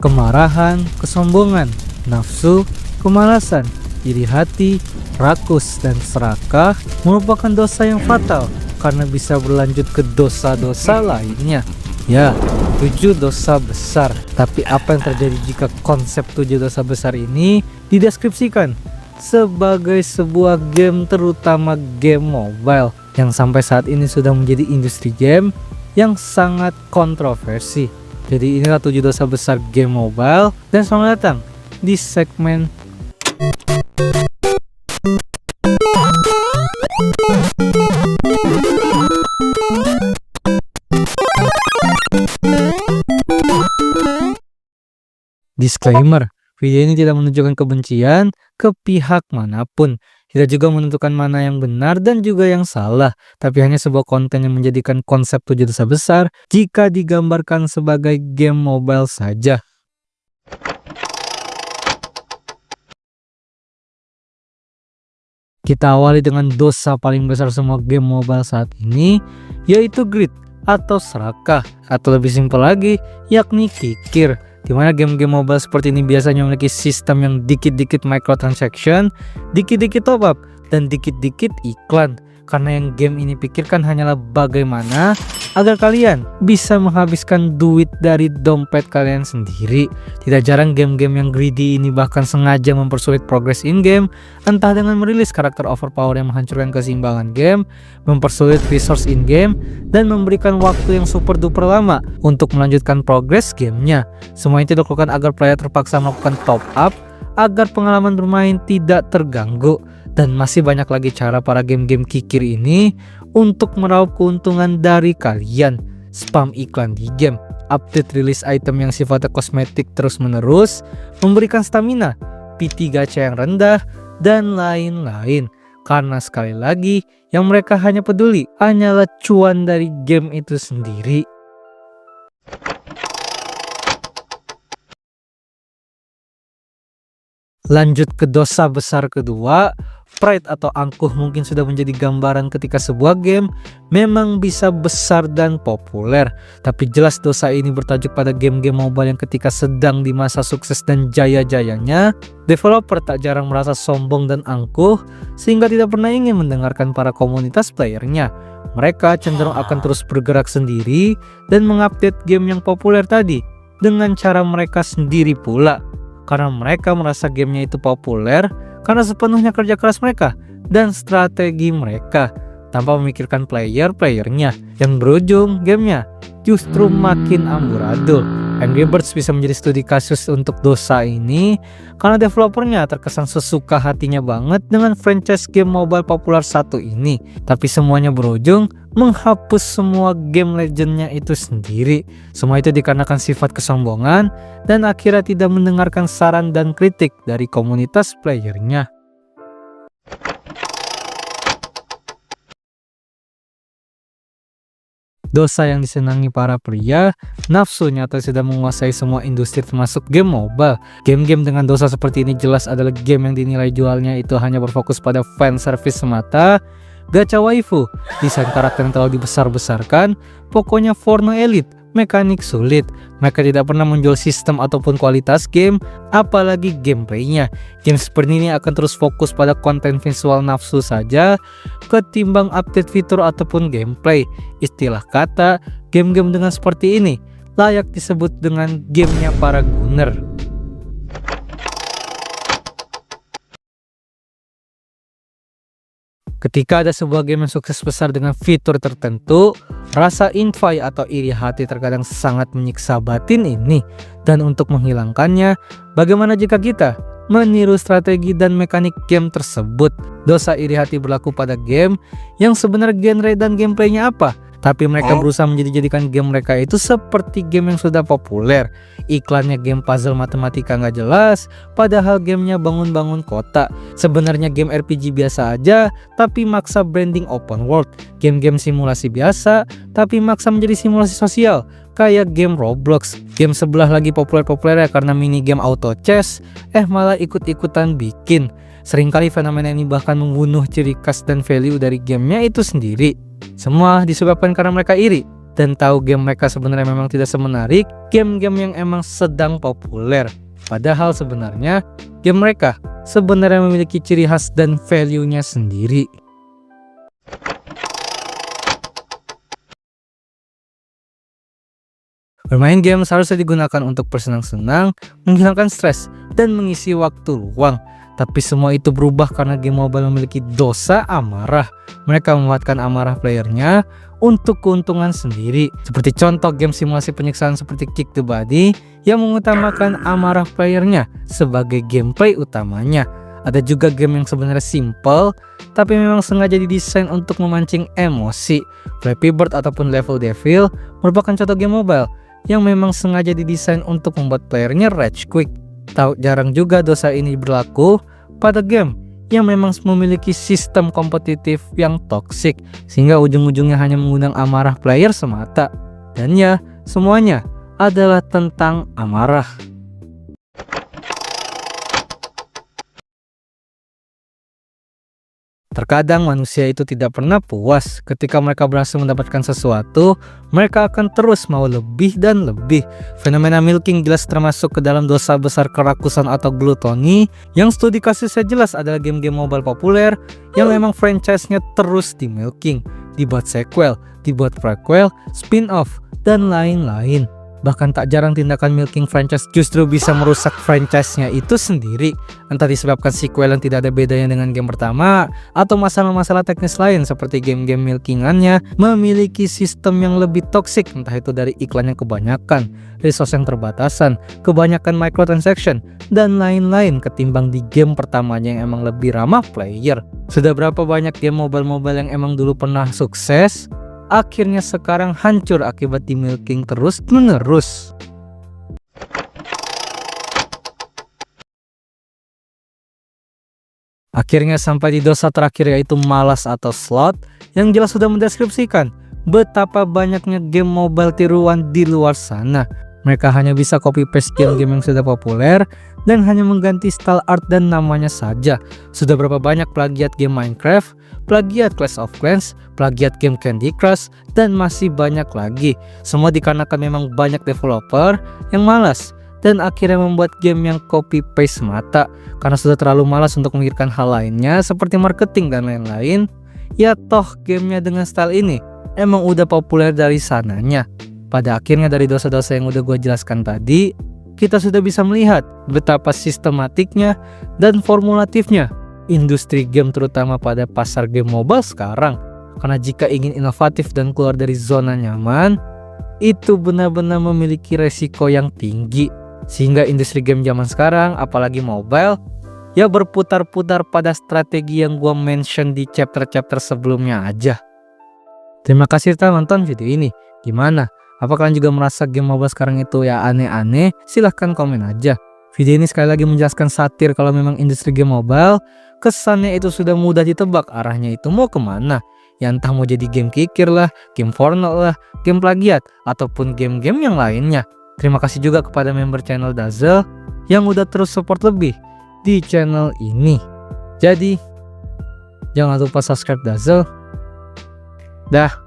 kemarahan, kesombongan, nafsu, kemalasan, iri hati, rakus, dan serakah merupakan dosa yang fatal karena bisa berlanjut ke dosa-dosa lainnya. Ya, 7 dosa besar. Tapi apa yang terjadi jika konsep 7 dosa besar ini dideskripsikan sebagai sebuah game, terutama game mobile, yang sampai saat ini sudah menjadi industri game yang sangat kontroversi. Jadi inilah 7 dosa besar game mobile, dan selamat datang di segmen disclaimer. Video ini tidak menunjukkan kebencian ke pihak manapun, tidak juga menentukan mana yang benar dan juga yang salah, tapi hanya sebuah konten yang menjadikan konsep 7 dosa besar jika digambarkan sebagai game mobile saja. Kita awali dengan dosa paling besar semua game mobile saat ini, yaitu greed atau serakah, atau lebih simpel lagi yakni kikir. Dimana game-game mobile seperti ini biasanya memiliki sistem yang dikit-dikit microtransaction, dikit-dikit top up, dan dikit-dikit iklan. Karena yang game ini pikirkan hanyalah bagaimana agar kalian bisa menghabiskan duit dari dompet kalian sendiri. Tidak jarang game-game yang greedy ini bahkan sengaja mempersulit progress in-game, entah dengan merilis karakter overpower yang menghancurkan keseimbangan game, mempersulit resource in-game, dan memberikan waktu yang super duper lama untuk melanjutkan progress gamenya. Semua itu dilakukan agar player terpaksa melakukan top up agar pengalaman bermain tidak terganggu. Dan masih banyak lagi cara para game-game kikir ini untuk meraup keuntungan dari kalian. Spam iklan di game, update rilis item yang sifatnya kosmetik terus menerus, memberikan stamina, PT gacha yang rendah, dan lain-lain. Karena sekali lagi yang mereka hanya peduli hanyalah cuan dari game itu sendiri. Lanjut ke dosa besar kedua, pride atau angkuh mungkin sudah menjadi gambaran ketika sebuah game memang bisa besar dan populer. Tapi jelas dosa ini bertajuk pada game-game mobile yang ketika sedang di masa sukses dan jaya-jayanya, developer tak jarang merasa sombong dan angkuh sehingga tidak pernah ingin mendengarkan para komunitas playernya. Mereka cenderung akan terus bergerak sendiri dan mengupdate game yang populer tadi dengan cara mereka sendiri pula. Karena mereka merasa gamenya itu populer karena sepenuhnya kerja keras mereka dan strategi mereka, tanpa memikirkan playernya, yang berujung gamenya justru makin amburadul. Angry Birds bisa menjadi studi kasus untuk dosa ini karena developernya terkesan sesuka hatinya banget dengan franchise game mobile populer satu ini, tapi semuanya berujung menghapus semua game legendnya itu sendiri. Semua itu dikarenakan sifat kesombongan dan akhirnya tidak mendengarkan saran dan kritik dari komunitas playernya. Dosa yang disenangi para pria, nafsu nyata sudah menguasai semua industri termasuk game mobile. Game-game dengan dosa seperti ini jelas adalah game yang dinilai jualnya itu hanya berfokus pada fan service semata, gacha waifu, desain karakter yang terlalu dibesar-besarkan, pokoknya porno elit, mekanik sulit. Mereka tidak pernah menjual sistem ataupun kualitas game, apalagi gameplaynya. Game seperti ini akan terus fokus pada konten visual nafsu saja, ketimbang update fitur ataupun gameplay. Istilah kata, game-game dengan seperti ini layak disebut dengan gamenya para gunner. Ketika ada sebuah game yang sukses besar dengan fitur tertentu, rasa envy atau iri hati terkadang sangat menyiksa batin ini. Dan untuk menghilangkannya, bagaimana jika kita meniru strategi dan mekanik game tersebut? Dosa iri hati berlaku pada game yang sebenarnya genre dan gameplaynya apa, tapi mereka berusaha menjadikan game mereka itu seperti game yang sudah populer. Iklannya game puzzle matematika nggak jelas, padahal gamenya bangun-bangun kota. Sebenarnya game RPG biasa aja, tapi maksa branding open world. Game-game simulasi biasa, tapi maksa menjadi simulasi sosial, kayak game Roblox. Game sebelah lagi populer-populer ya karena mini game auto chess, malah ikut-ikutan bikin. Seringkali fenomena ini bahkan membunuh ciri khas dan value dari gamenya itu sendiri. Semua disebabkan karena mereka iri dan tahu game mereka sebenarnya memang tidak semenarik game-game yang emang sedang populer. Padahal sebenarnya game mereka sebenarnya memiliki ciri khas dan value-nya sendiri. Bermain game seharusnya digunakan untuk bersenang-senang, menghilangkan stres, dan mengisi waktu luang. Tapi semua itu berubah karena game mobile memiliki dosa amarah. Mereka memanfaatkan amarah playernya untuk keuntungan sendiri. Seperti contoh game simulasi penyiksaan seperti Kick the Body yang mengutamakan amarah playernya sebagai gameplay utamanya. Ada juga game yang sebenarnya simple tapi memang sengaja didesain untuk memancing emosi. Flappy Bird ataupun Level Devil merupakan contoh game mobile yang memang sengaja didesain untuk membuat playernya rage quit. Jarang juga dosa ini berlaku pada game yang memang memiliki sistem kompetitif yang toksik, sehingga ujung-ujungnya hanya mengundang amarah player semata. Dan ya, semuanya adalah tentang amarah. Terkadang manusia itu tidak pernah puas. Ketika mereka berhasil mendapatkan sesuatu, mereka akan terus mau lebih dan lebih. Fenomena milking jelas termasuk ke dalam dosa besar kerakusan atau glutoni, yang studi kasusnya jelas adalah game-game mobile populer yang memang franchise-nya terus di milking, dibuat sequel, dibuat prequel, spin-off, dan lain-lain. Bahkan tak jarang tindakan milking franchise justru bisa merusak franchise-nya itu sendiri. Entah disebabkan sequel yang tidak ada bedanya dengan game pertama, atau masalah-masalah teknis lain seperti game-game milkingannya memiliki sistem yang lebih toksik, entah itu dari iklan yang kebanyakan, resource yang terbatasan, kebanyakan microtransaction, dan lain-lain ketimbang di game pertamanya yang emang lebih ramah player. Sudah berapa banyak game mobile-mobile yang emang dulu pernah sukses, akhirnya sekarang hancur akibat di milking terus menerus. Akhirnya sampai di dosa terakhir, yaitu malas atau slot, yang jelas sudah mendeskripsikan betapa banyaknya game mobile tiruan di luar sana. Mereka hanya bisa copy paste game-game yang sudah populer dan hanya mengganti style art dan namanya saja. Sudah berapa banyak plagiat game Minecraft, plagiat Clash of Clans, plagiat game Candy Crush, dan masih banyak lagi. Semua dikarenakan memang banyak developer yang malas dan akhirnya membuat game yang copy paste semata. Karena sudah terlalu malas untuk memikirkan hal lainnya seperti marketing dan lain-lain, ya toh gamenya dengan style ini emang udah populer dari sananya. Pada akhirnya dari dosa-dosa yang udah gue jelaskan tadi, kita sudah bisa melihat betapa sistematiknya dan formulatifnya industri game, terutama pada pasar game mobile sekarang. Karena jika ingin inovatif dan keluar dari zona nyaman, itu benar-benar memiliki resiko yang tinggi. Sehingga industri game zaman sekarang, apalagi mobile, ya berputar-putar pada strategi yang gue mention di chapter-chapter sebelumnya aja. Terima kasih telah nonton video ini. Gimana? Apa kalian juga merasa game mobile sekarang itu ya aneh-aneh? Silahkan komen aja. Video ini sekali lagi menjelaskan satir kalau memang industri game mobile kesannya itu sudah mudah ditebak arahnya itu mau kemana. Ya entah mau jadi game kikir lah, game Fortnite lah, game plagiat, ataupun game-game yang lainnya. Terima kasih juga kepada member channel Dazzle yang udah terus support lebih di channel ini. Jadi jangan lupa subscribe Dazzle. Dah.